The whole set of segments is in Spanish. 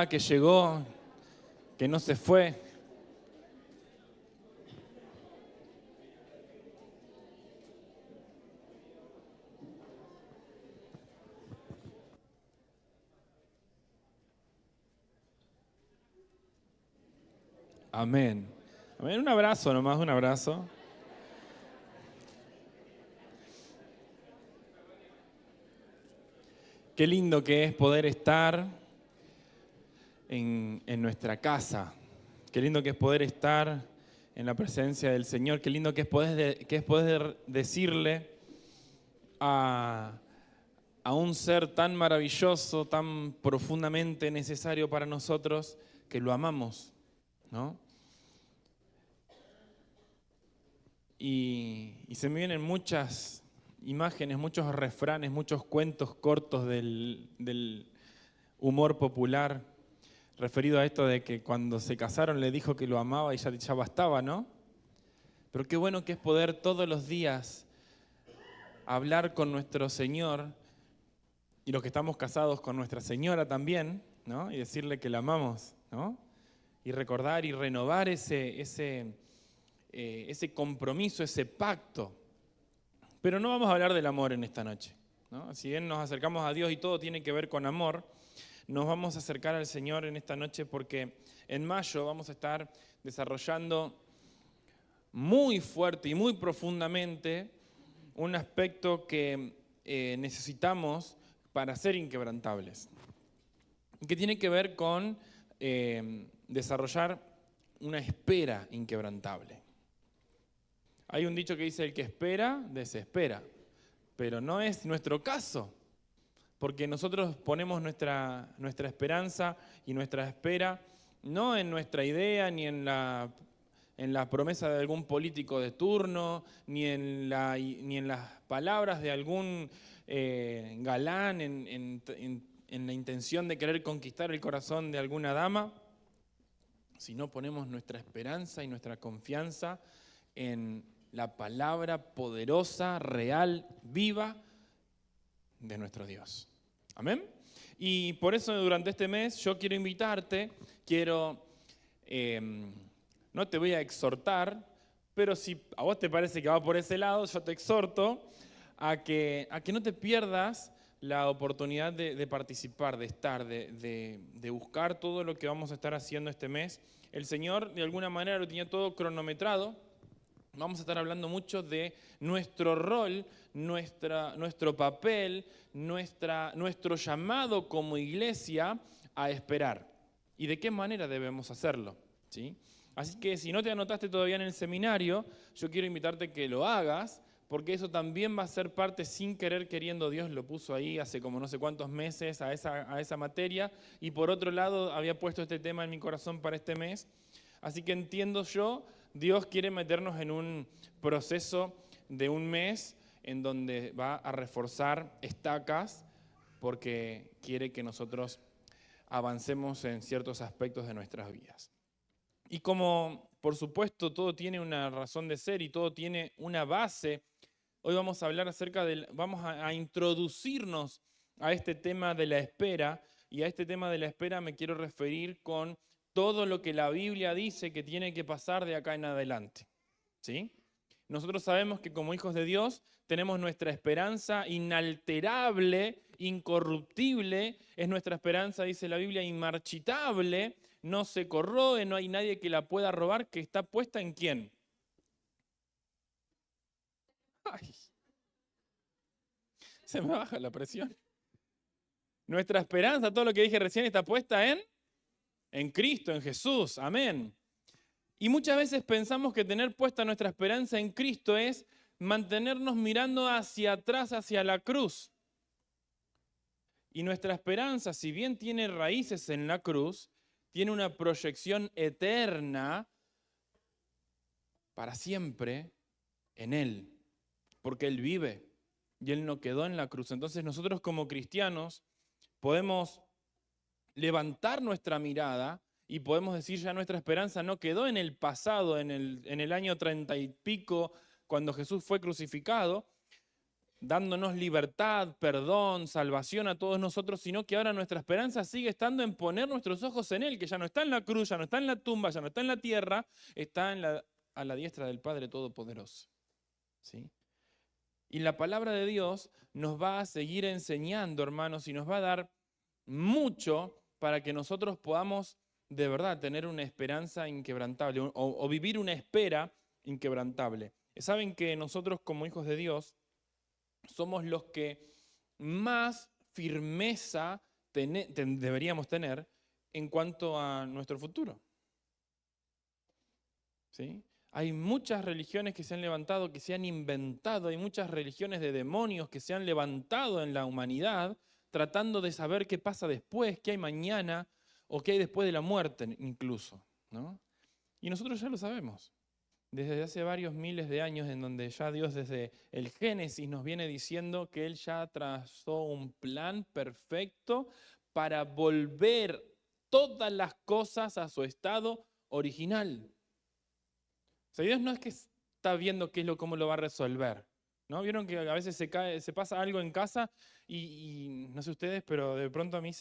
que llegó, que no se fue. Amén. Amén. Un abrazo nomás, un abrazo. Qué lindo que es poder estar en nuestra casa. Qué lindo que es poder estar en la presencia del Señor. Qué lindo que es poder decirle a un ser tan maravilloso, tan profundamente necesario para nosotros, que lo amamos, ¿no? Y se me vienen muchas imágenes, muchos refranes, muchos cuentos cortos del humor popular referido a esto de que cuando se casaron le dijo que lo amaba y ya bastaba, ¿no? Pero qué bueno que es poder todos los días hablar con nuestro Señor y los que estamos casados con nuestra Señora también, ¿no? Y decirle que la amamos, ¿no? Y recordar y renovar ese compromiso, ese pacto. Pero no vamos a hablar del amor en esta noche, ¿no? Si bien nos acercamos a Dios y todo tiene que ver con amor, nos vamos a acercar al Señor en esta noche porque en mayo vamos a estar desarrollando muy fuerte y muy profundamente un aspecto que necesitamos para ser inquebrantables, que tiene que ver con desarrollar una espera inquebrantable. Hay un dicho que dice, el que espera, desespera, pero no es nuestro caso, porque nosotros ponemos nuestra esperanza y nuestra espera no en nuestra idea, ni en la promesa de algún político de turno, ni en las palabras de algún galán, en la intención de querer conquistar el corazón de alguna dama, sino ponemos nuestra esperanza y nuestra confianza en la palabra poderosa, real, viva de nuestro Dios. ¿Amén? Y por eso durante este mes yo quiero invitarte, no te voy a exhortar, pero si a vos te parece que va por ese lado, yo te exhorto a que no te pierdas la oportunidad de participar, de estar, de buscar todo lo que vamos a estar haciendo este mes. El Señor de alguna manera lo tenía todo cronometrado. Vamos a estar hablando mucho de nuestro rol, nuestro papel, nuestro llamado como iglesia a esperar. ¿Y de qué manera debemos hacerlo? ¿Sí? Así que si no te anotaste todavía en el seminario, yo quiero invitarte que lo hagas, porque eso también va a ser parte, sin querer queriendo, Dios lo puso ahí hace como no sé cuántos meses a esa materia, y por otro lado había puesto este tema en mi corazón para este mes. Así que entiendo yo, Dios quiere meternos en un proceso de un mes en donde va a reforzar estacas porque quiere que nosotros avancemos en ciertos aspectos de nuestras vidas. Y como, por supuesto, todo tiene una razón de ser y todo tiene una base, hoy vamos a hablar vamos a introducirnos a este tema de la espera, y a este tema de la espera me quiero referir con todo lo que la Biblia dice que tiene que pasar de acá en adelante, ¿sí? Nosotros sabemos que como hijos de Dios tenemos nuestra esperanza inalterable, incorruptible, es nuestra esperanza, dice la Biblia, inmarchitable, no se corroe, no hay nadie que la pueda robar, que está puesta ¿en quién? Ay, se me baja la presión. Nuestra esperanza, todo lo que dije recién, está puesta en Cristo, en Jesús. Amén. Y muchas veces pensamos que tener puesta nuestra esperanza en Cristo es mantenernos mirando hacia atrás, hacia la cruz. Y nuestra esperanza, si bien tiene raíces en la cruz, tiene una proyección eterna para siempre en Él, porque Él vive y Él no quedó en la cruz. Entonces nosotros como cristianos podemos levantar nuestra mirada y podemos decir, ya nuestra esperanza no quedó en el pasado, en el año 30 y pico, cuando Jesús fue crucificado, dándonos libertad, perdón, salvación a todos nosotros, sino que ahora nuestra esperanza sigue estando en poner nuestros ojos en Él, que ya no está en la cruz, ya no está en la tumba, ya no está en la tierra, está a la diestra del Padre Todopoderoso. ¿Sí? Y la palabra de Dios nos va a seguir enseñando, hermanos, y nos va a dar mucho para que nosotros podamos de verdad tener una esperanza inquebrantable o vivir una espera inquebrantable. Saben que nosotros como hijos de Dios somos los que más firmeza deberíamos tener en cuanto a nuestro futuro. ¿Sí? Hay muchas religiones que se han levantado, que se han inventado, hay muchas religiones de demonios que se han levantado en la humanidad tratando de saber qué pasa después, qué hay mañana o qué hay después de la muerte incluso, ¿no? Y nosotros ya lo sabemos. Desde hace varios miles de años en donde ya Dios desde el Génesis nos viene diciendo que Él ya trazó un plan perfecto para volver todas las cosas a su estado original. O sea, Dios no es que está viendo cómo lo va a resolver, ¿no? Vieron que a veces se pasa algo en casa y no sé ustedes, pero de pronto a mí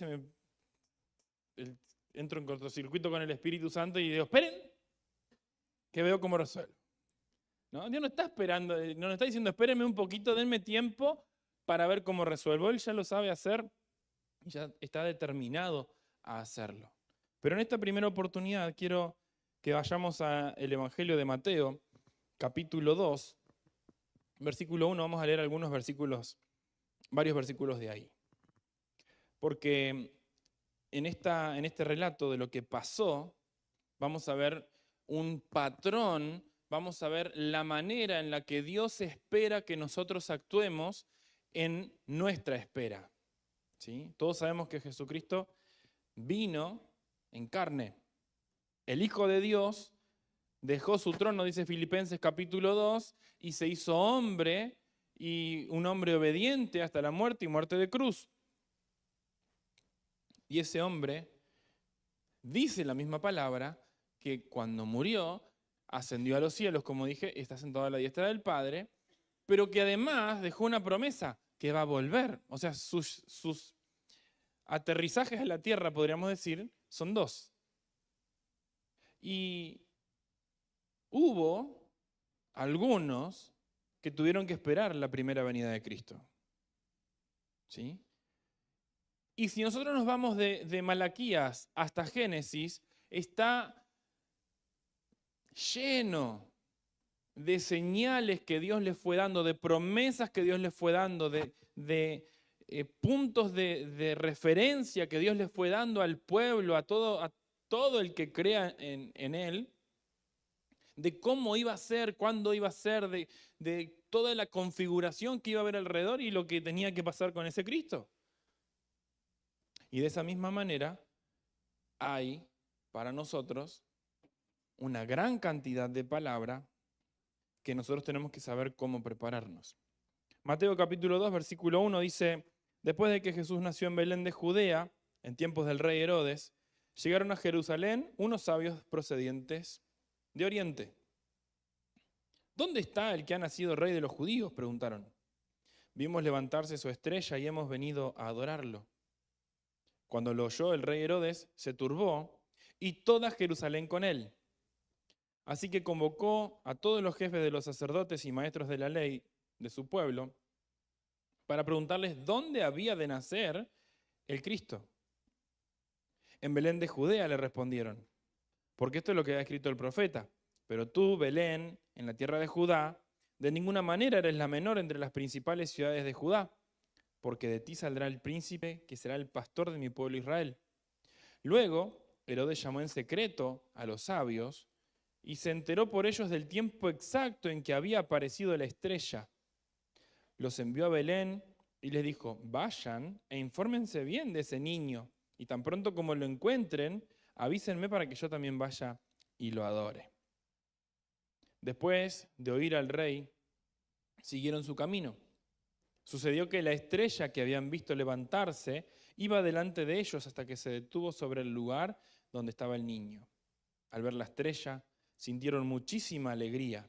entro en cortocircuito con el Espíritu Santo y digo, esperen, que veo cómo resuelvo. ¿No? Dios no está esperando, no nos está diciendo, espérenme un poquito, denme tiempo para ver cómo resuelvo. Él ya lo sabe hacer y ya está determinado a hacerlo. Pero en esta primera oportunidad quiero que vayamos al Evangelio de Mateo, capítulo 2, versículo 1. Vamos a leer varios versículos de ahí. Porque en este relato de lo que pasó, vamos a ver un patrón, vamos a ver la manera en la que Dios espera que nosotros actuemos en nuestra espera. ¿Sí? Todos sabemos que Jesucristo vino en carne. El Hijo de Dios dejó su trono, dice Filipenses capítulo 2, y se hizo hombre, y un hombre obediente hasta la muerte y muerte de cruz. Y ese hombre dice la misma palabra que cuando murió, ascendió a los cielos, como dije, está sentado a la diestra del Padre, pero que además dejó una promesa, que va a volver. O sea, sus aterrizajes a la tierra, podríamos decir, son dos. Y hubo algunos que tuvieron que esperar la primera venida de Cristo. ¿Sí? Y si nosotros nos vamos de Malaquías hasta Génesis, está lleno de señales que Dios les fue dando, de promesas que Dios les fue dando, de puntos de referencia que Dios les fue dando al pueblo, a todo el que crea en Él, de cómo iba a ser, cuándo iba a ser, de toda la configuración que iba a haber alrededor y lo que tenía que pasar con ese Cristo. Y de esa misma manera hay para nosotros una gran cantidad de palabra que nosotros tenemos que saber cómo prepararnos. Mateo capítulo 2, versículo 1 dice, después de que Jesús nació en Belén de Judea, en tiempos del rey Herodes, llegaron a Jerusalén unos sabios procedientes de Oriente. ¿Dónde está el que ha nacido rey de los judíos?, preguntaron. Vimos levantarse su estrella y hemos venido a adorarlo. Cuando lo oyó el rey Herodes, se turbó y toda Jerusalén con él. Así que convocó a todos los jefes de los sacerdotes y maestros de la ley de su pueblo para preguntarles dónde había de nacer el Cristo. En Belén de Judea, le respondieron, porque esto es lo que ha escrito el profeta. Pero tú, Belén, en la tierra de Judá, de ninguna manera eres la menor entre las principales ciudades de Judá, porque de ti saldrá el príncipe que será el pastor de mi pueblo Israel. Luego, Herodes llamó en secreto a los sabios y se enteró por ellos del tiempo exacto en que había aparecido la estrella. Los envió a Belén y les dijo, vayan e infórmense bien de ese niño, y tan pronto como lo encuentren, avísenme para que yo también vaya y lo adore. Después de oír al rey, siguieron su camino. Sucedió que la estrella que habían visto levantarse iba delante de ellos hasta que se detuvo sobre el lugar donde estaba el niño. Al ver la estrella, sintieron muchísima alegría.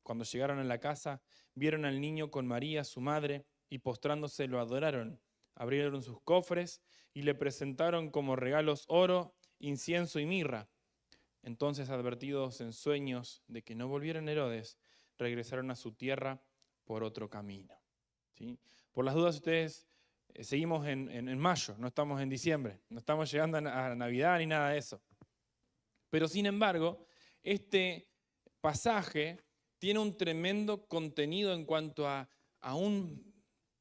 Cuando llegaron a la casa, vieron al niño con María, su madre, y postrándose lo adoraron. Abrieron sus cofres y le presentaron como regalos oro, incienso y mirra. Entonces, advertidos en sueños de que no volvieran Herodes, regresaron a su tierra por otro camino. ¿Sí? Por las dudas, ustedes seguimos en mayo, no estamos en diciembre, no estamos llegando a Navidad ni nada de eso. Pero sin embargo, este pasaje tiene un tremendo contenido en cuanto a un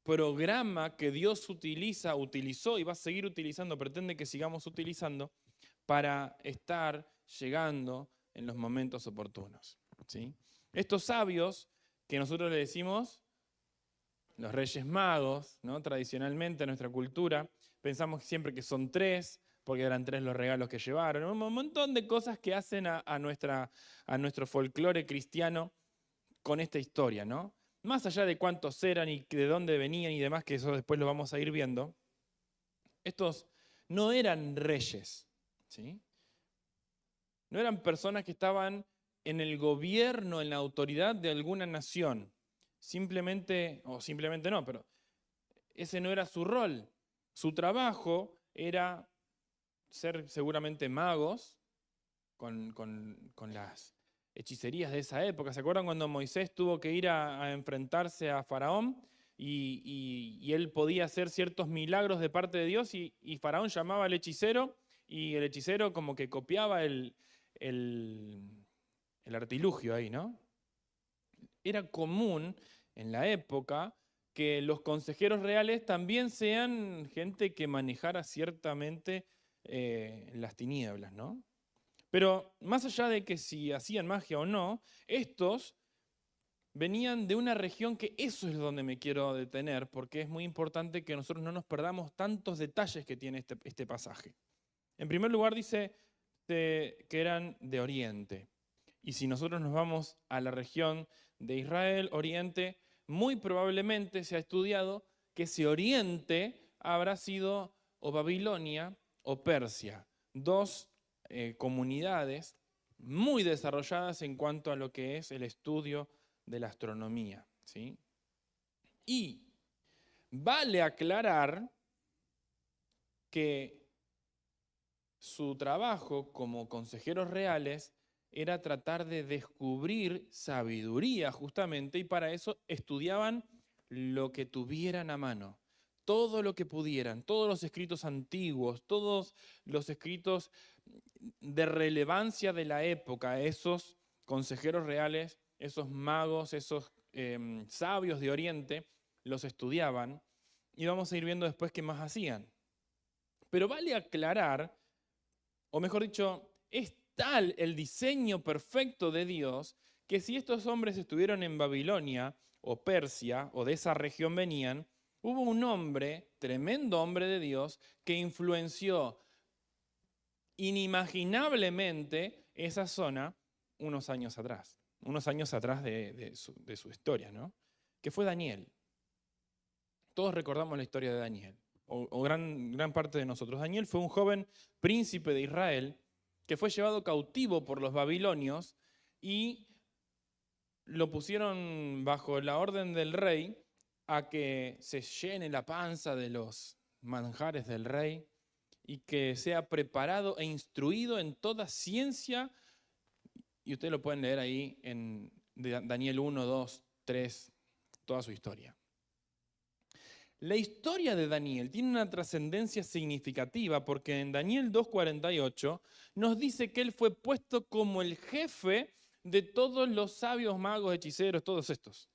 programa que Dios utilizó y va a seguir utilizando, pretende que sigamos utilizando para estar llegando en los momentos oportunos. ¿Sí? Estos sabios que nosotros le decimos los Reyes Magos, ¿no? Tradicionalmente en nuestra cultura, pensamos siempre que son 3, porque eran 3 los regalos que llevaron, un montón de cosas que hacen a nuestro folclore cristiano con esta historia, ¿no? Más allá de cuántos eran y de dónde venían y demás, que eso después lo vamos a ir viendo, estos no eran reyes, ¿sí? No eran personas que estaban en el gobierno, en la autoridad de alguna nación. Simplemente no, pero ese no era su rol. Su trabajo era ser seguramente magos con las hechicerías de esa época. ¿Se acuerdan cuando Moisés tuvo que ir a enfrentarse a Faraón y él podía hacer ciertos milagros de parte de Dios y Faraón llamaba al hechicero y el hechicero como que copiaba el artilugio ahí, ¿no? Era común en la época que los consejeros reales también sean gente que manejara ciertamente las tinieblas, ¿no? Pero más allá de que si hacían magia o no, estos venían de una región que eso es donde me quiero detener, porque es muy importante que nosotros no nos perdamos tantos detalles que tiene este pasaje. En primer lugar dice que eran de Oriente. Y si nosotros nos vamos a la región de Israel, Oriente, muy probablemente se ha estudiado que ese Oriente habrá sido o Babilonia o Persia, dos comunidades muy desarrolladas en cuanto a lo que es el estudio de la astronomía, ¿sí? Y vale aclarar que su trabajo como consejeros reales era tratar de descubrir sabiduría justamente, y para eso estudiaban lo que tuvieran a mano, todo lo que pudieran, todos los escritos antiguos, todos los escritos de relevancia de la época. Esos consejeros reales, esos magos, esos sabios de Oriente, los estudiaban, y vamos a ir viendo después qué más hacían. Pero vale aclarar, o mejor dicho, es tal el diseño perfecto de Dios que si estos hombres estuvieron en Babilonia o Persia o de esa región venían, hubo un hombre, tremendo hombre de Dios, que influenció inimaginablemente esa zona unos años atrás de su historia, ¿no? Que fue Daniel. Todos recordamos la historia de Daniel, o gran parte de nosotros. Daniel fue un joven príncipe de Israel que fue llevado cautivo por los babilonios y lo pusieron bajo la orden del rey a que se llene la panza de los manjares del rey y que sea preparado e instruido en toda ciencia. Y ustedes lo pueden leer ahí en Daniel 1, 2, 3, toda su historia. La historia de Daniel tiene una trascendencia significativa porque en Daniel 2:48 nos dice que él fue puesto como el jefe de todos los sabios, magos, hechiceros, todos estos.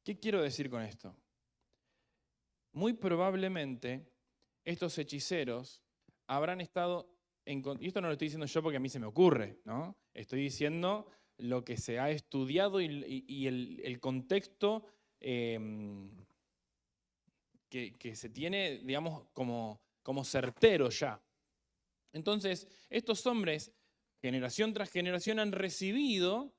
¿Qué quiero decir con esto? Muy probablemente estos hechiceros habrán estado, y esto no lo estoy diciendo yo porque a mí se me ocurre, ¿no? Estoy diciendo lo que se ha estudiado y el contexto que se tiene, digamos, como certero ya. Entonces, estos hombres, generación tras generación, han recibido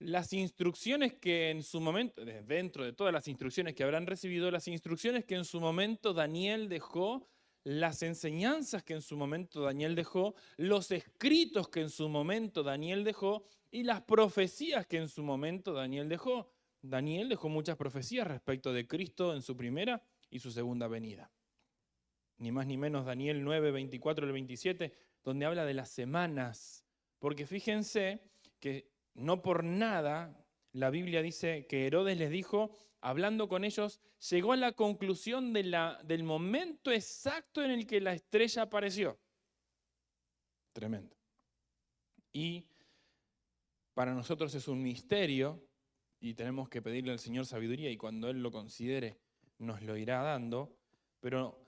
las instrucciones que en su momento, dentro de todas las instrucciones que habrán recibido, las instrucciones que en su momento Daniel dejó las enseñanzas que en su momento Daniel dejó, los escritos que en su momento Daniel dejó y las profecías que en su momento Daniel dejó. Daniel dejó muchas profecías respecto de Cristo en su primera y su segunda venida. Ni más ni menos Daniel 9, 24 al 27, donde habla de las semanas. Porque fíjense que no por nada la Biblia dice que Herodes les dijo, hablando con ellos, llegó a la conclusión del momento exacto en el que la estrella apareció. Tremendo. Y para nosotros es un misterio y tenemos que pedirle al Señor sabiduría y cuando Él lo considere nos lo irá dando, pero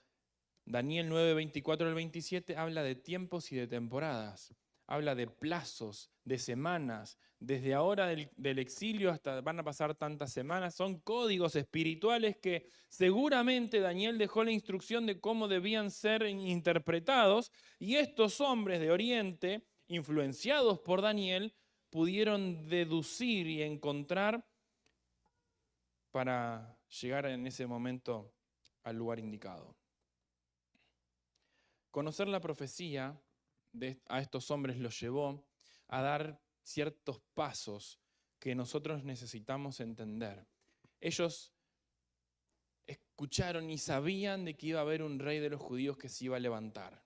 Daniel 9, 24 al 27 habla de tiempos y de temporadas, habla de plazos, de semanas, desde ahora del exilio hasta van a pasar tantas semanas, son códigos espirituales que seguramente Daniel dejó la instrucción de cómo debían ser interpretados y estos hombres de Oriente, influenciados por Daniel, pudieron deducir y encontrar para llegar en ese momento al lugar indicado. Conocer la profecía a estos hombres los llevó a dar ciertos pasos que nosotros necesitamos entender. Ellos escucharon y sabían de que iba a haber un rey de los judíos que se iba a levantar.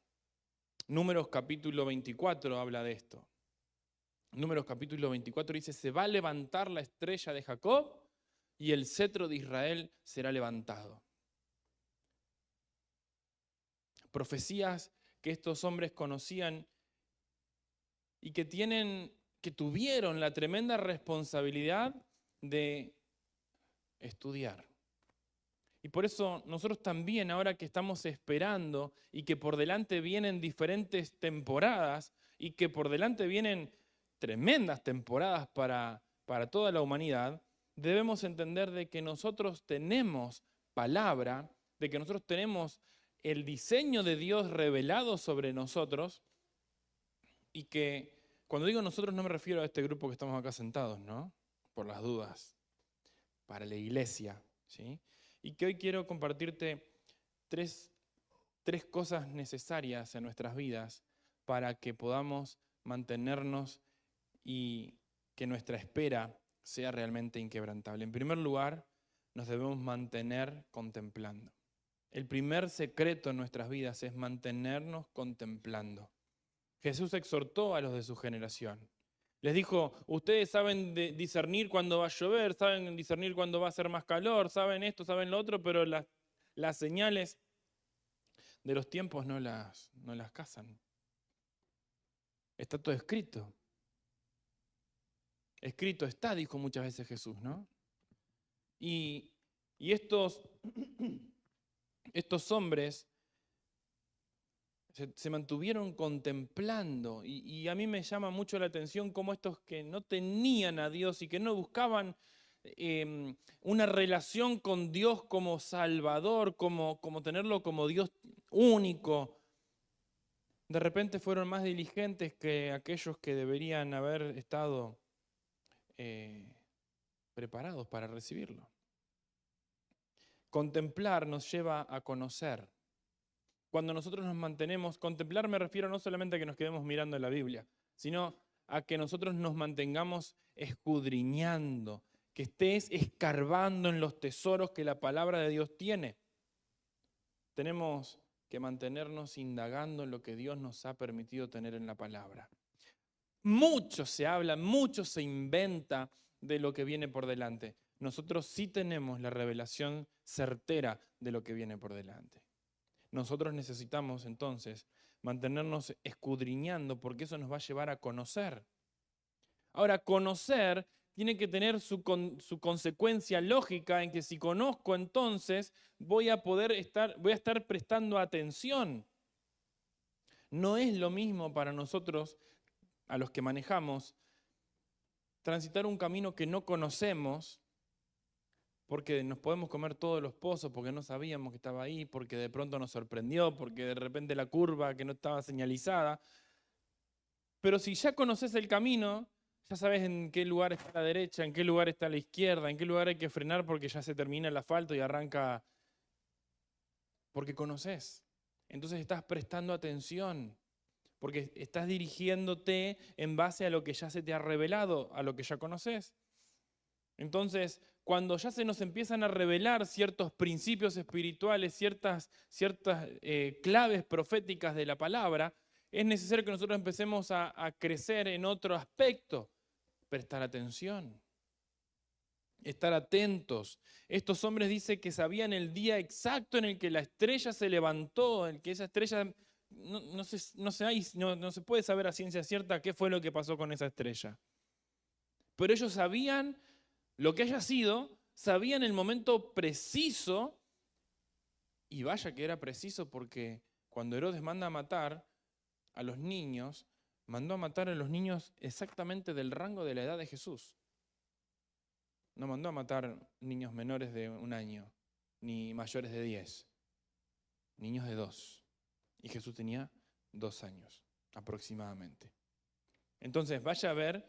Números capítulo 24 habla de esto. Números capítulo 24 dice, se va a levantar la estrella de Jacob y el cetro de Israel será levantado. Profecías que estos hombres conocían y que tuvieron la tremenda responsabilidad de estudiar. Y por eso nosotros también, ahora que estamos esperando y que por delante vienen diferentes temporadas y que por delante vienen tremendas temporadas para toda la humanidad, debemos entender de que nosotros tenemos palabra, de que nosotros tenemos el diseño de Dios revelado sobre nosotros y que cuando digo nosotros no me refiero a este grupo que estamos acá sentados, ¿no? Por las dudas, para la iglesia, ¿sí? Y que hoy quiero compartirte tres cosas necesarias en nuestras vidas para que podamos mantenernos y que nuestra espera sea realmente inquebrantable. En primer lugar, nos debemos mantener contemplando. El primer secreto en nuestras vidas es mantenernos contemplando. Jesús exhortó a los de su generación. Les dijo, ustedes saben discernir cuándo va a llover, saben discernir cuándo va a hacer más calor, saben esto, saben lo otro, pero las señales de los tiempos no las cazan. Está todo escrito. Escrito está, dijo muchas veces Jesús, ¿no? Y estos hombres se mantuvieron contemplando y a mí me llama mucho la atención cómo estos que no tenían a Dios y que no buscaban una relación con Dios como Salvador, como tenerlo como Dios único, de repente fueron más diligentes que aquellos que deberían haber estado preparados para recibirlo. Contemplar nos lleva a conocer. Cuando nosotros nos mantenemos, contemplar me refiero no solamente a que nos quedemos mirando la Biblia, sino a que nosotros nos mantengamos escudriñando, que estés escarbando en los tesoros que la palabra de Dios tiene. Tenemos que mantenernos indagando en lo que Dios nos ha permitido tener en la palabra. Mucho se habla, mucho se inventa de lo que viene por delante. Nosotros sí tenemos la revelación certera de lo que viene por delante. Nosotros necesitamos entonces mantenernos escudriñando porque eso nos va a llevar a conocer. Ahora, conocer tiene que tener su consecuencia lógica en que si conozco entonces voy a estar prestando atención. No es lo mismo para nosotros, a los que manejamos, transitar un camino que no conocemos, porque nos podemos comer todos los pozos, porque no sabíamos que estaba ahí, porque de pronto nos sorprendió, porque de repente la curva que no estaba señalizada. Pero si ya conoces el camino, ya sabes en qué lugar está la derecha, en qué lugar está la izquierda, en qué lugar hay que frenar porque ya se termina el asfalto y arranca, porque conoces. entonces estás prestando atención, porque estás dirigiéndote en base a lo que ya se te ha revelado, a lo que ya conoces. Entonces, cuando ya se nos empiezan a revelar ciertos principios espirituales, ciertas claves proféticas de la palabra, es necesario que nosotros empecemos a crecer en otro aspecto, prestar atención, estar atentos. Estos hombres dicen que sabían el día exacto en el que la estrella se levantó, en que esa estrella, no se puede saber a ciencia cierta qué fue lo que pasó con esa estrella. Pero ellos sabían lo que haya sido, sabían el momento preciso, y vaya que era preciso porque cuando Herodes manda a matar a los niños, mandó a matar a los niños exactamente del rango de la edad de Jesús. No mandó a matar niños menores de 1 año, ni mayores de 10, niños de 2. Y Jesús tenía 2 años aproximadamente. Entonces, vaya a ver,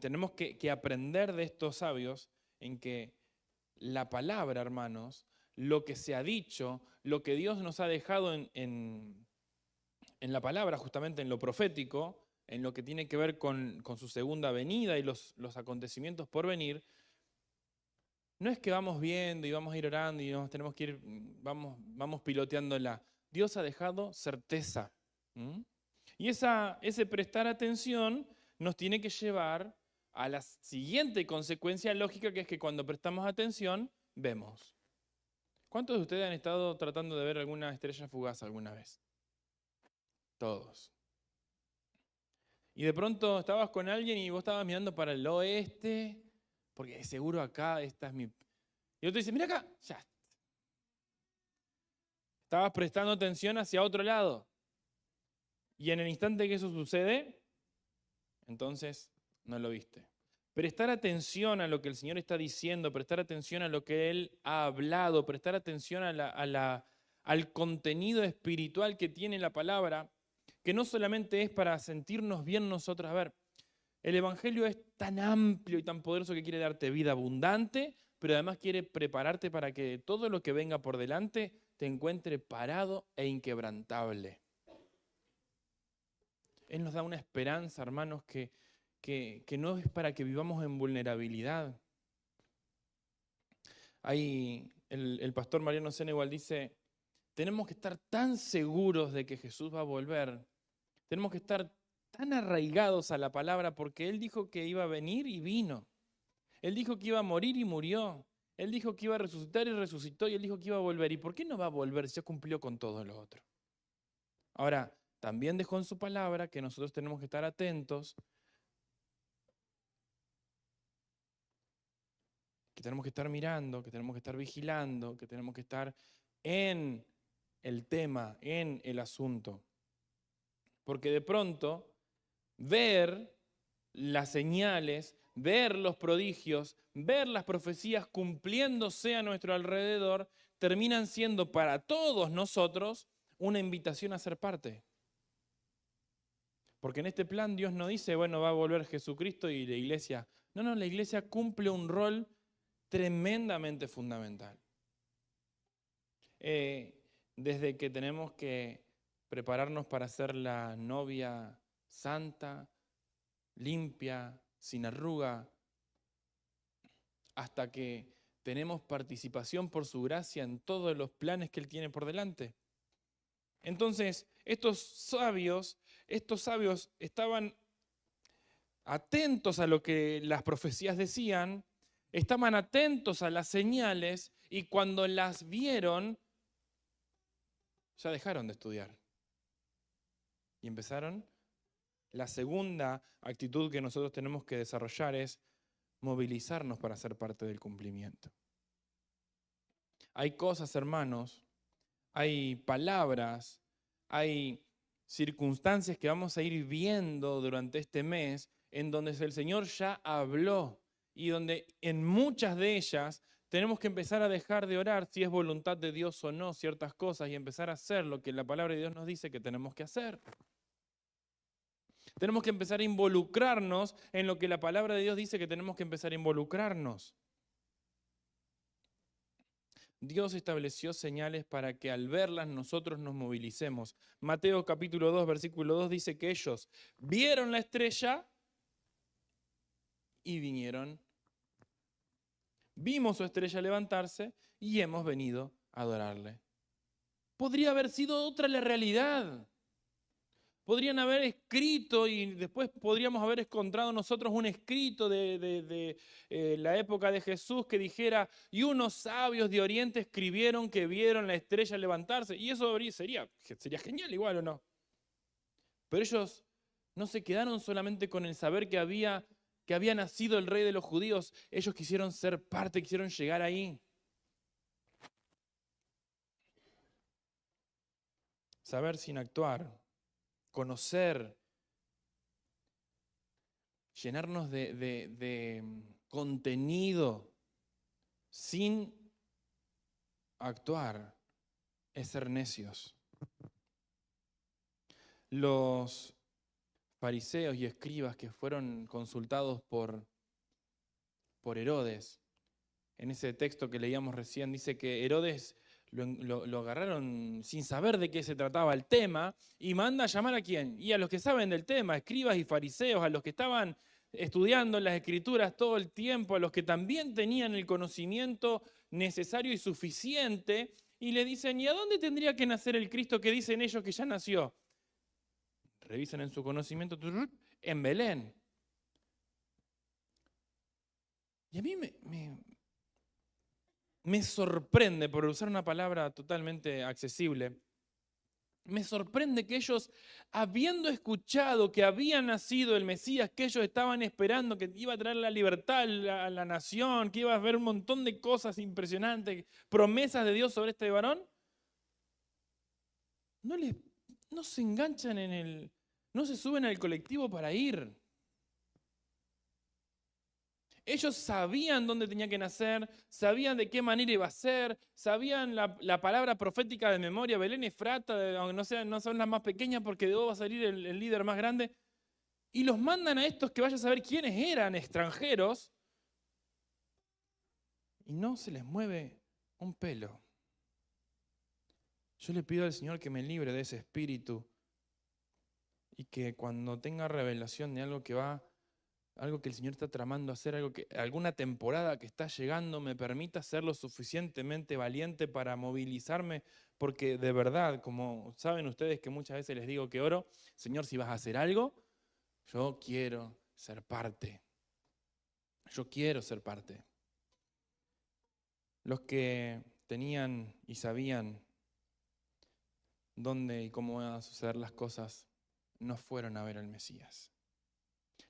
tenemos que aprender de estos sabios en que la palabra, hermanos, lo que se ha dicho, lo que Dios nos ha dejado en la palabra, justamente en lo profético, en lo que tiene que ver con su segunda venida y los acontecimientos por venir, no es que vamos viendo y vamos a ir orando y tenemos que ir, vamos piloteándola. Dios ha dejado certeza. Y ese prestar atención nos tiene que llevar a la siguiente consecuencia lógica, que es que cuando prestamos atención, vemos. ¿Cuántos de ustedes han estado tratando de ver alguna estrella fugaz alguna vez? Todos. Y de pronto estabas con alguien y vos estabas mirando para el oeste, porque seguro acá esta es mi... Y otro dice, mira acá, ya. Estabas prestando atención hacia otro lado. Y en el instante que eso sucede, entonces no lo viste. Prestar atención a lo que el Señor está diciendo, prestar atención a lo que Él ha hablado, prestar atención al contenido espiritual que tiene la palabra, que no solamente es para sentirnos bien nosotros. A ver, el Evangelio es tan amplio y tan poderoso que quiere darte vida abundante, pero además quiere prepararte para que todo lo que venga por delante te encuentre parado e inquebrantable. Él nos da una esperanza, hermanos, que no es para que vivamos en vulnerabilidad. Ahí el pastor Mariano Sena igual dice, tenemos que estar tan seguros de que Jesús va a volver, tenemos que estar tan arraigados a la palabra porque Él dijo que iba a venir y vino. Él dijo que iba a morir y murió. Él dijo que iba a resucitar y resucitó, y Él dijo que iba a volver. ¿Y por qué no va a volver si ya cumplió con todo lo otro? Ahora, también dejó en su palabra que nosotros tenemos que estar atentos, que tenemos que estar mirando, que tenemos que estar vigilando, que tenemos que estar en el tema, en el asunto. Porque de pronto, ver las señales, ver los prodigios, ver las profecías cumpliéndose a nuestro alrededor, terminan siendo para todos nosotros una invitación a ser parte. Porque en este plan Dios no dice, bueno, va a volver Jesucristo y la iglesia. No, la iglesia cumple un rol tremendamente fundamental. Desde que tenemos que prepararnos para ser la novia santa, limpia, sin arruga, hasta que tenemos participación por su gracia en todos los planes que Él tiene por delante. Entonces, estos sabios estaban atentos a lo que las profecías decían, estaban atentos a las señales, y cuando las vieron, ya dejaron de estudiar. Y empezaron. La segunda actitud que nosotros tenemos que desarrollar es movilizarnos para ser parte del cumplimiento. Hay cosas, hermanos, hay palabras, hay circunstancias que vamos a ir viendo durante este mes en donde el Señor ya habló y donde en muchas de ellas tenemos que empezar a dejar de orar si es voluntad de Dios o no ciertas cosas y empezar a hacer lo que la palabra de Dios nos dice que tenemos que hacer. Tenemos que empezar a involucrarnos en lo que la palabra de Dios dice que tenemos que empezar a involucrarnos. Dios estableció señales para que al verlas nosotros nos movilicemos. Mateo capítulo 2, versículo 2 dice que ellos vieron la estrella y vinieron. Vimos su estrella levantarse y hemos venido a adorarle. Podría haber sido otra la realidad. Podrían haber escrito y después podríamos haber encontrado nosotros un escrito de la época de Jesús que dijera, y unos sabios de Oriente escribieron que vieron la estrella levantarse. Y eso sería genial igual, ¿o no? Pero ellos no se quedaron solamente con el saber que había nacido el rey de los judíos. Ellos quisieron ser parte, quisieron llegar ahí. Saber sin actuar. Conocer, llenarnos de contenido sin actuar, es ser necios. Los fariseos y escribas que fueron consultados por Herodes, en ese texto que leíamos recién, dice que Herodes lo agarraron sin saber de qué se trataba el tema y manda a llamar ¿a quién? Y a los que saben del tema, escribas y fariseos, a los que estaban estudiando las escrituras todo el tiempo, a los que también tenían el conocimiento necesario y suficiente, y le dicen, ¿y a dónde tendría que nacer el Cristo que dicen ellos que ya nació? Revisan en su conocimiento, en Belén. Y a mí me sorprende, por usar una palabra totalmente accesible, me sorprende que ellos, habiendo escuchado que había nacido el Mesías, que ellos estaban esperando, que iba a traer la libertad a la nación, que iba a haber un montón de cosas impresionantes, promesas de Dios sobre este varón, no se enganchan no se suben al colectivo para ir. Ellos sabían dónde tenía que nacer, sabían de qué manera iba a ser, sabían la palabra profética de memoria, Belén Efrata, aunque no son las más pequeñas porque de vos va a salir el líder más grande, y los mandan a estos que vayan a saber quiénes eran, extranjeros, y no se les mueve un pelo. Yo le pido al Señor que me libre de ese espíritu y que cuando tenga revelación de algo que el Señor está tramando hacer, alguna temporada que está llegando, me permita ser lo suficientemente valiente para movilizarme, porque de verdad, como saben ustedes que muchas veces les digo que oro, Señor, si vas a hacer algo, yo quiero ser parte. Yo quiero ser parte. Los que tenían y sabían dónde y cómo iban a suceder las cosas, no fueron a ver al Mesías.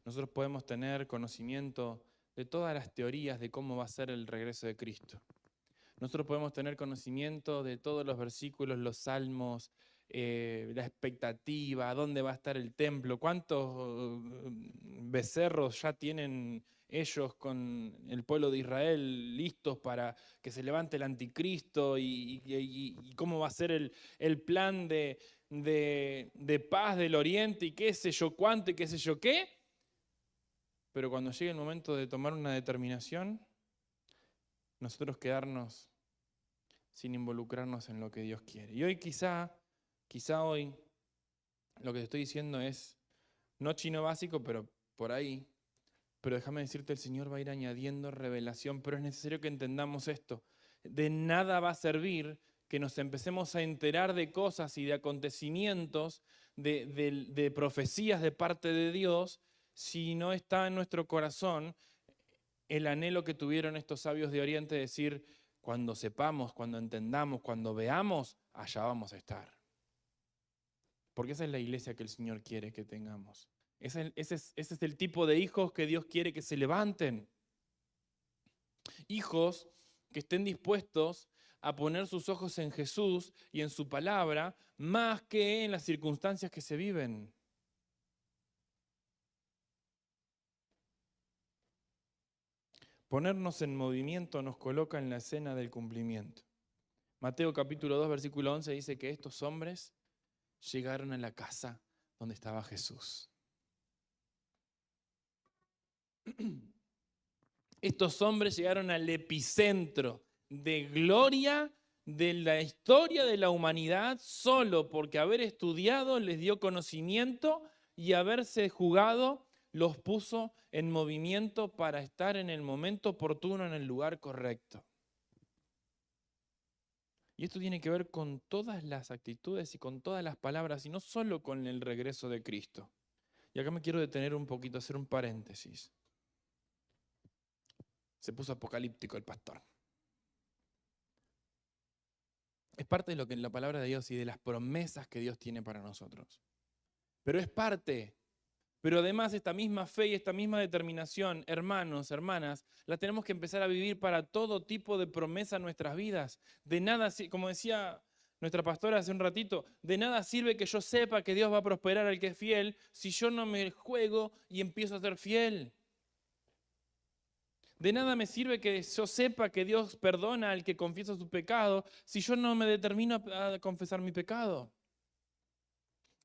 Nosotros podemos tener conocimiento de todas las teorías de cómo va a ser el regreso de Cristo. Nosotros podemos tener conocimiento de todos los versículos, los salmos, la expectativa, dónde va a estar el templo, cuántos becerros ya tienen ellos con el pueblo de Israel listos para que se levante el anticristo y cómo va a ser el plan de paz del oriente y qué sé yo cuánto y qué sé yo qué. Pero cuando llegue el momento de tomar una determinación, nosotros quedarnos sin involucrarnos en lo que Dios quiere. Y hoy quizá hoy, lo que te estoy diciendo es, no chino básico, pero por ahí. Pero déjame decirte, el Señor va a ir añadiendo revelación, pero es necesario que entendamos esto. De nada va a servir que nos empecemos a enterar de cosas y de acontecimientos, de profecías de parte de Dios, si no está en nuestro corazón el anhelo que tuvieron estos sabios de Oriente de decir, cuando sepamos, cuando entendamos, cuando veamos, allá vamos a estar. Porque esa es la iglesia que el Señor quiere que tengamos. Ese es el tipo de hijos que Dios quiere que se levanten. Hijos que estén dispuestos a poner sus ojos en Jesús y en su palabra, más que en las circunstancias que se viven. Ponernos en movimiento nos coloca en la escena del cumplimiento. Mateo capítulo 2, versículo 11 dice que estos hombres llegaron a la casa donde estaba Jesús. Estos hombres llegaron al epicentro de gloria de la historia de la humanidad solo porque haber estudiado les dio conocimiento y haberse jugado los puso en movimiento para estar en el momento oportuno, en el lugar correcto. Y esto tiene que ver con todas las actitudes y con todas las palabras, y no solo con el regreso de Cristo. Y acá me quiero detener un poquito, hacer un paréntesis. Se puso apocalíptico el pastor. Es parte de lo que es la palabra de Dios y de las promesas que Dios tiene para nosotros. Pero es parte. Pero además esta misma fe y esta misma determinación, hermanos, hermanas, la tenemos que empezar a vivir para todo tipo de promesa en nuestras vidas. De nada, como decía nuestra pastora hace un ratito, de nada sirve que yo sepa que Dios va a prosperar al que es fiel si yo no me juego y empiezo a ser fiel. De nada me sirve que yo sepa que Dios perdona al que confiesa su pecado si yo no me determino a confesar mi pecado.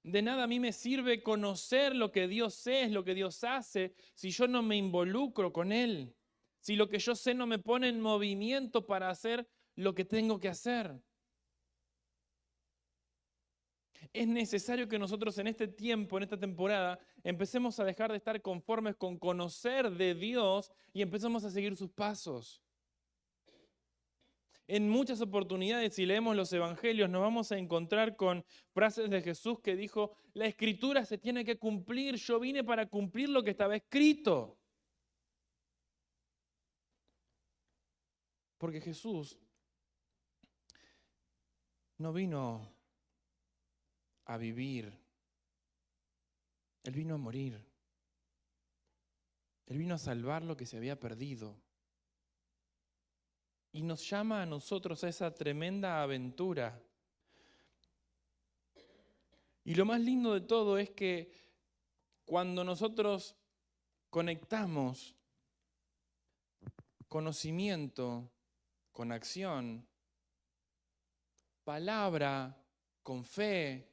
De nada a mí me sirve conocer lo que Dios es, lo que Dios hace, si yo no me involucro con Él. Si lo que yo sé no me pone en movimiento para hacer lo que tengo que hacer. Es necesario que nosotros en este tiempo, en esta temporada, empecemos a dejar de estar conformes con conocer de Dios y empecemos a seguir sus pasos. En muchas oportunidades, si leemos los evangelios, nos vamos a encontrar con frases de Jesús que dijo, la escritura se tiene que cumplir, yo vine para cumplir lo que estaba escrito. Porque Jesús no vino a vivir, Él vino a morir. Él vino a salvar lo que se había perdido. Y nos llama a nosotros a esa tremenda aventura. Y lo más lindo de todo es que cuando nosotros conectamos conocimiento con acción, palabra con fe,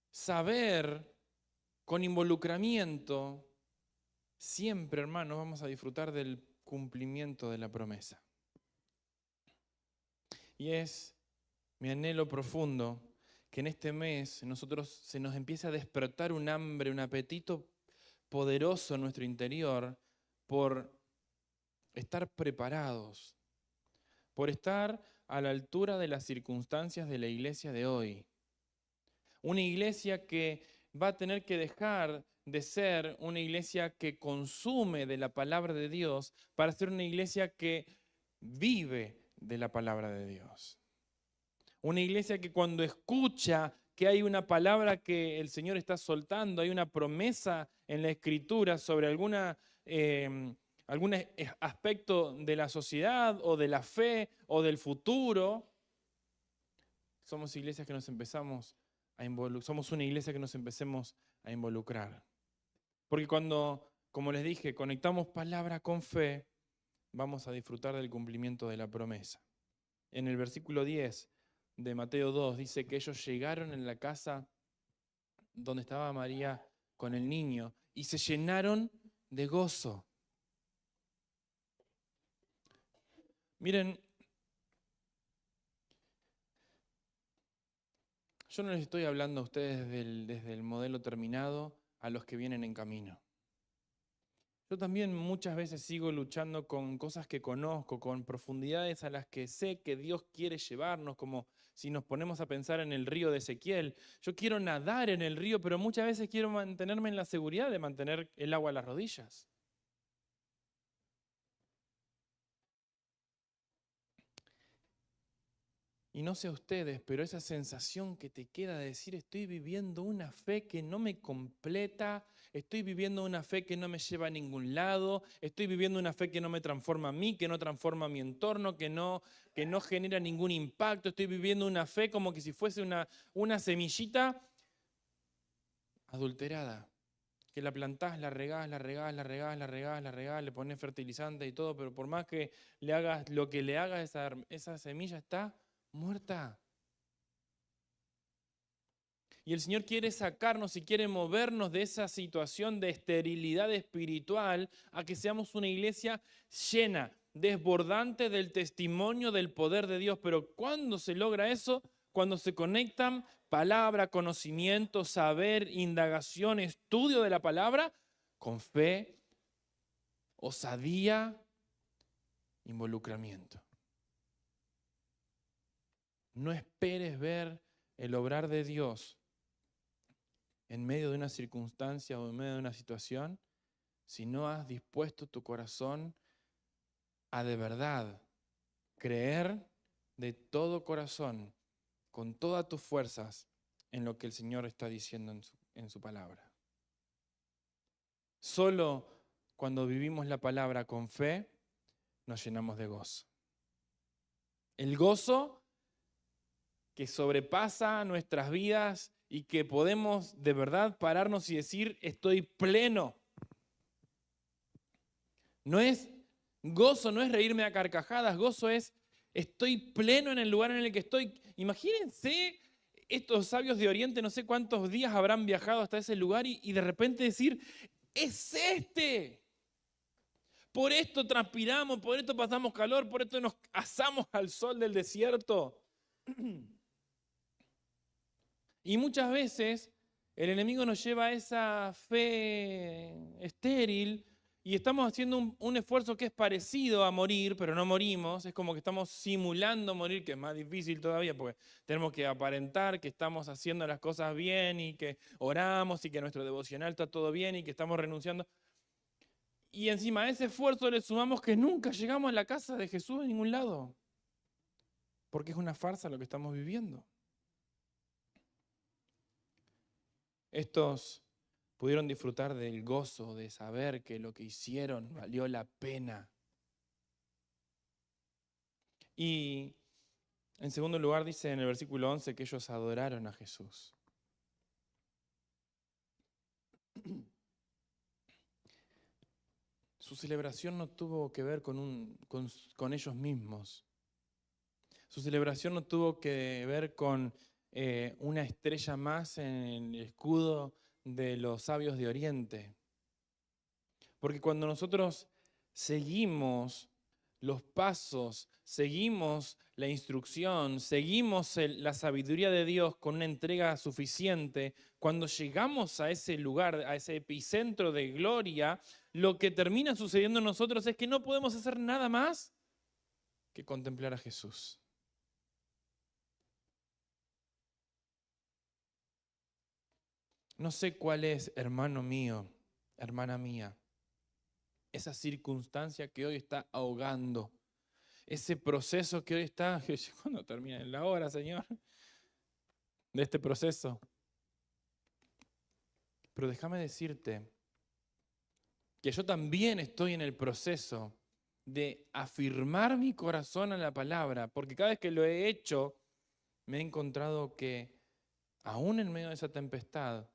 saber con involucramiento, siempre, hermanos, vamos a disfrutar del cumplimiento de la promesa. Y es mi anhelo profundo que en este mes nosotros se nos empiece a despertar un hambre, un apetito poderoso en nuestro interior por estar preparados, por estar a la altura de las circunstancias de la iglesia de hoy. Una iglesia que va a tener que dejar de ser una iglesia que consume de la palabra de Dios para ser una iglesia que vive de la palabra de Dios. Una iglesia que cuando escucha que hay una palabra que el Señor está soltando, hay una promesa en la Escritura sobre algún aspecto de la sociedad o de la fe o del futuro, somos iglesias que nos empezamos a involucrar, somos una iglesia que nos empecemos a involucrar. Porque cuando, como les dije, conectamos palabra con fe, vamos a disfrutar del cumplimiento de la promesa. En el versículo 10 de Mateo 2 dice que ellos llegaron en la casa donde estaba María con el niño y se llenaron de gozo. Miren, yo no les estoy hablando a ustedes desde el modelo terminado a los que vienen en camino. Yo también muchas veces sigo luchando con cosas que conozco, con profundidades a las que sé que Dios quiere llevarnos, como si nos ponemos a pensar en el río de Ezequiel. Yo quiero nadar en el río, pero muchas veces quiero mantenerme en la seguridad de mantener el agua a las rodillas. Y no sé a ustedes, pero esa sensación que te queda de decir estoy viviendo una fe que no me completa, estoy viviendo una fe que no me lleva a ningún lado, estoy viviendo una fe que no me transforma a mí, que no transforma a mi entorno, que no genera ningún impacto, estoy viviendo una fe como que si fuese una semillita adulterada, que la plantás, la regás, le pones fertilizante y todo, pero por más que le hagas lo que le hagas, esa semilla está muerta. Y el Señor quiere sacarnos y quiere movernos de esa situación de esterilidad espiritual a que seamos una iglesia llena, desbordante del testimonio del poder de Dios. Pero ¿cuándo se logra eso? Cuando se conectan palabra, conocimiento, saber, indagación, estudio de la palabra, con fe, osadía, involucramiento. No esperes ver el obrar de Dios en medio de una circunstancia o en medio de una situación si no has dispuesto tu corazón a de verdad creer de todo corazón, con todas tus fuerzas, en lo que el Señor está diciendo en su palabra. Solo cuando vivimos la palabra con fe, nos llenamos de gozo. El gozo que sobrepasa nuestras vidas y que podemos de verdad pararnos y decir, estoy pleno. No es gozo, no es reírme a carcajadas, gozo es, estoy pleno en el lugar en el que estoy. Imagínense estos sabios de Oriente, no sé cuántos días habrán viajado hasta ese lugar y de repente decir, es este. Por esto transpiramos, por esto pasamos calor, por esto nos asamos al sol del desierto. Y muchas veces el enemigo nos lleva a esa fe estéril y estamos haciendo un esfuerzo que es parecido a morir, pero no morimos. Es como que estamos simulando morir, que es más difícil todavía porque tenemos que aparentar que estamos haciendo las cosas bien y que oramos y que nuestro devocional está todo bien y que estamos renunciando. Y encima a ese esfuerzo le sumamos que nunca llegamos a la casa de Jesús en ningún lado, porque es una farsa lo que estamos viviendo. Estos pudieron disfrutar del gozo de saber que lo que hicieron valió la pena. Y en segundo lugar dice en el versículo 11 que ellos adoraron a Jesús. Su celebración no tuvo que ver con ellos mismos. Su celebración no tuvo que ver con una estrella más en el escudo de los sabios de Oriente. Porque cuando nosotros seguimos los pasos, seguimos la instrucción, seguimos la sabiduría de Dios con una entrega suficiente, cuando llegamos a ese lugar, a ese epicentro de gloria, lo que termina sucediendo en nosotros es que no podemos hacer nada más que contemplar a Jesús. No sé cuál es, hermano mío, hermana mía, esa circunstancia que hoy está ahogando, ese proceso que hoy está, ¿cuándo termina? En la hora, Señor, de este proceso. Pero déjame decirte que yo también estoy en el proceso de afirmar mi corazón en la palabra, porque cada vez que lo he hecho, me he encontrado que aún en medio de esa tempestad,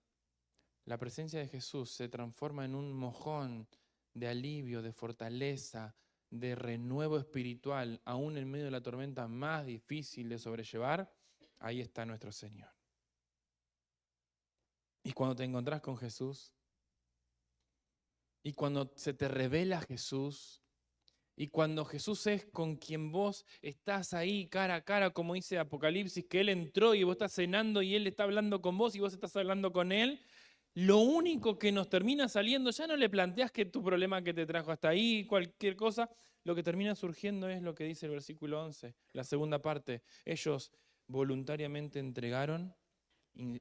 la presencia de Jesús se transforma en un mojón de alivio, de fortaleza, de renuevo espiritual, aún en medio de la tormenta más difícil de sobrellevar. Ahí está nuestro Señor. Y cuando te encontrás con Jesús, y cuando se te revela Jesús, y cuando Jesús es con quien vos estás ahí cara a cara, como dice Apocalipsis, que Él entró y vos estás cenando y Él está hablando con vos y vos estás hablando con Él, lo único que nos termina saliendo, ya no le planteas que tu problema que te trajo hasta ahí, cualquier cosa, lo que termina surgiendo es lo que dice el versículo 11, la segunda parte. Ellos voluntariamente entregaron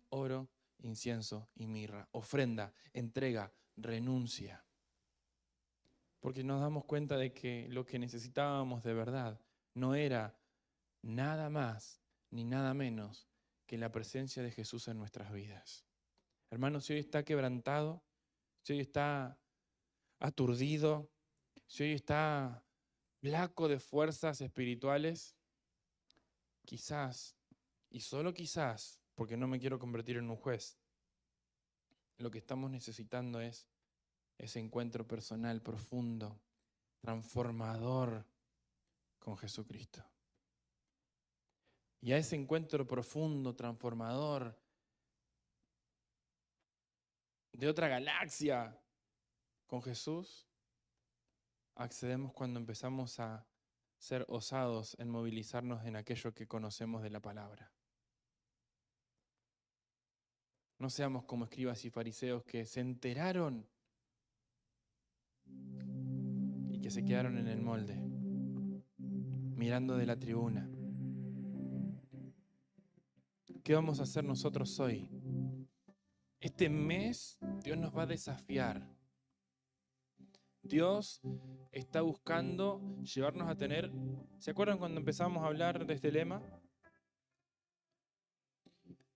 oro, incienso y mirra, ofrenda, entrega, renuncia. Porque nos damos cuenta de que lo que necesitábamos de verdad no era nada más ni nada menos que la presencia de Jesús en nuestras vidas. Hermanos, si hoy está quebrantado, si hoy está aturdido, si hoy está flaco de fuerzas espirituales, quizás, y solo quizás, porque no me quiero convertir en un juez, lo que estamos necesitando es ese encuentro personal profundo, transformador con Jesucristo. Y a ese encuentro profundo, transformador, de otra galaxia con Jesús, accedemos cuando empezamos a ser osados en movilizarnos en aquello que conocemos de la palabra. No seamos como escribas y fariseos que se enteraron y que se quedaron en el molde, mirando de la tribuna. ¿Qué vamos a hacer nosotros hoy? Este mes Dios nos va a desafiar. Dios está buscando llevarnos a tener... ¿Se acuerdan cuando empezamos a hablar de este lema?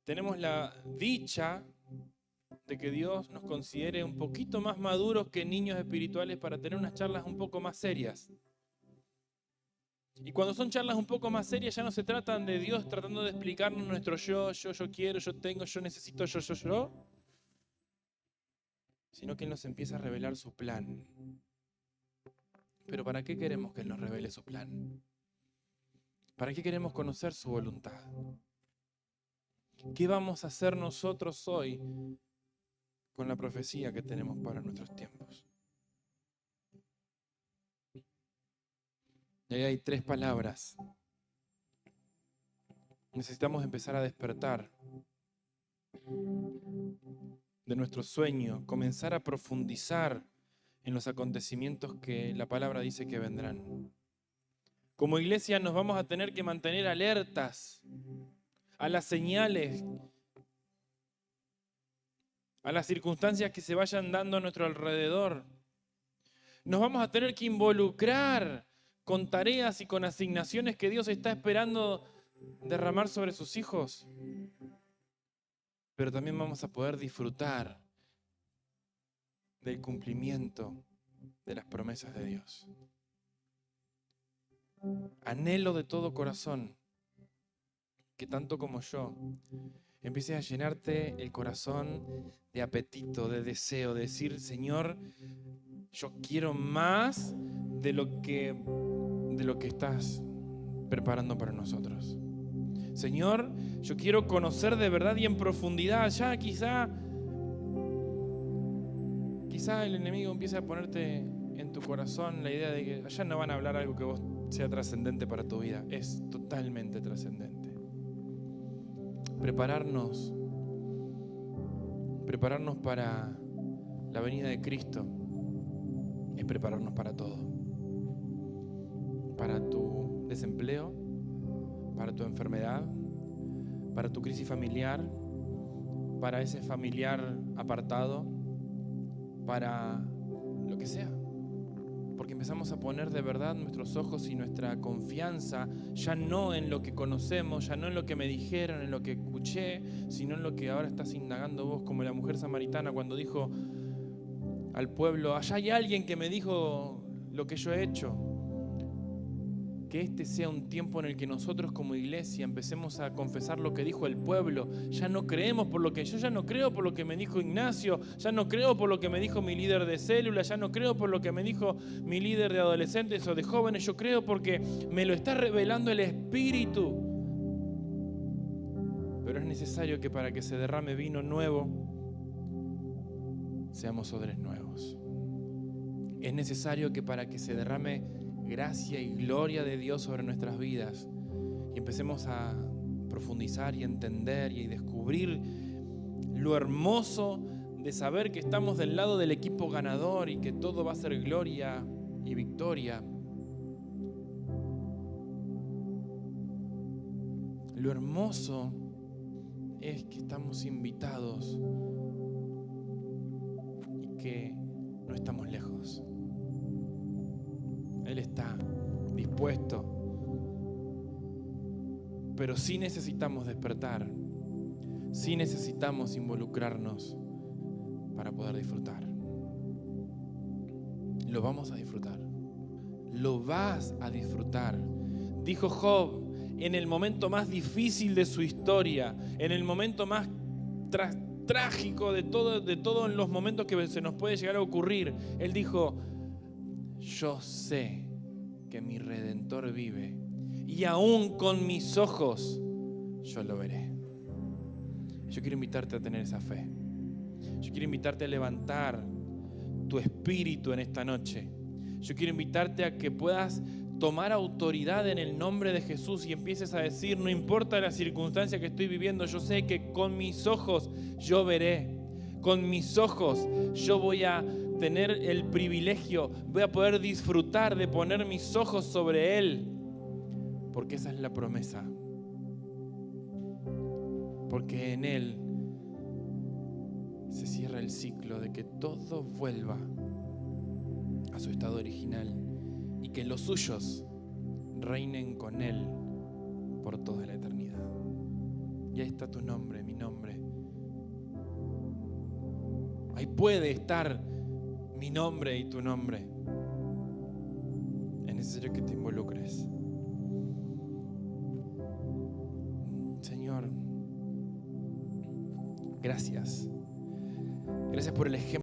Tenemos la dicha de que Dios nos considere un poquito más maduros que niños espirituales para tener unas charlas un poco más serias. Y cuando son charlas un poco más serias ya no se tratan de Dios tratando de explicarnos nuestro yo quiero, yo tengo, yo necesito, yo, sino que Él nos empieza a revelar su plan. Pero ¿para qué queremos que Él nos revele su plan? ¿Para qué queremos conocer su voluntad? ¿Qué vamos a hacer nosotros hoy con la profecía que tenemos para nuestros tiempos? Y ahí hay 3 palabras. Necesitamos empezar a despertar de nuestro sueño, comenzar a profundizar en los acontecimientos que la palabra dice que vendrán. Como iglesia nos vamos a tener que mantener alertas a las señales, a las circunstancias que se vayan dando a nuestro alrededor. Nos vamos a tener que involucrar con tareas y con asignaciones que Dios está esperando derramar sobre sus hijos. Pero también vamos a poder disfrutar del cumplimiento de las promesas de Dios. Anhelo de todo corazón que tanto como yo empieces a llenarte el corazón de apetito, de deseo, de decir, Señor, yo quiero más de lo que estás preparando para nosotros. Señor, yo quiero conocer de verdad y en profundidad. Ya quizá el enemigo empiece a ponerte en tu corazón la idea de que allá no van a hablar algo que vos sea trascendente para tu vida. Es totalmente trascendente. Prepararnos para la venida de Cristo es prepararnos para todo. Para tu desempleo, para tu enfermedad, para tu crisis familiar, para ese familiar apartado, para lo que sea. Porque empezamos a poner de verdad nuestros ojos y nuestra confianza ya no en lo que conocemos, ya no en lo que me dijeron, en lo que escuché, sino en lo que ahora estás indagando vos, como la mujer samaritana cuando dijo al pueblo, allá hay alguien que me dijo lo que yo he hecho. Que este sea un tiempo en el que nosotros como iglesia empecemos a confesar lo que dijo el pueblo. Ya no creemos por lo que yo ya no creo por lo que me dijo Ignacio, ya no creo por lo que me dijo mi líder de célula, ya no creo por lo que me dijo mi líder de adolescentes o de jóvenes, yo creo porque me lo está revelando el Espíritu. Pero es necesario que para que se derrame vino nuevo, seamos odres nuevos. Es necesario que para que se derrame gracia y gloria de Dios sobre nuestras vidas y empecemos a profundizar y entender y descubrir lo hermoso de saber que estamos del lado del equipo ganador y que todo va a ser gloria y victoria. Lo hermoso es que estamos invitados y que no estamos lejos. Él está dispuesto, pero sí necesitamos despertar, sí necesitamos involucrarnos para poder disfrutar. Lo vamos a disfrutar, lo vas a disfrutar. Dijo Job, en el momento más difícil de su historia, en el momento más trágico de todo en los momentos que se nos puede llegar a ocurrir, él dijo, yo sé que mi Redentor vive y aún con mis ojos yo lo veré. Yo quiero invitarte a tener esa fe. Yo quiero invitarte a levantar tu espíritu en esta noche. Yo quiero invitarte a que puedas tomar autoridad en el nombre de Jesús y empieces a decir, no importa la circunstancia que estoy viviendo, yo sé que con mis ojos yo veré. Con mis ojos yo voy a tener el privilegio, voy a poder disfrutar de poner mis ojos sobre Él. Porque esa es la promesa. Porque en Él se cierra el ciclo de que todo vuelva a su estado original y que los suyos reinen con Él por toda la eternidad. Y ahí está tu nombre, mi nombre. Ahí puede estar mi nombre y tu nombre. Es necesario que te involucres. Señor, gracias. Gracias por el ejemplo.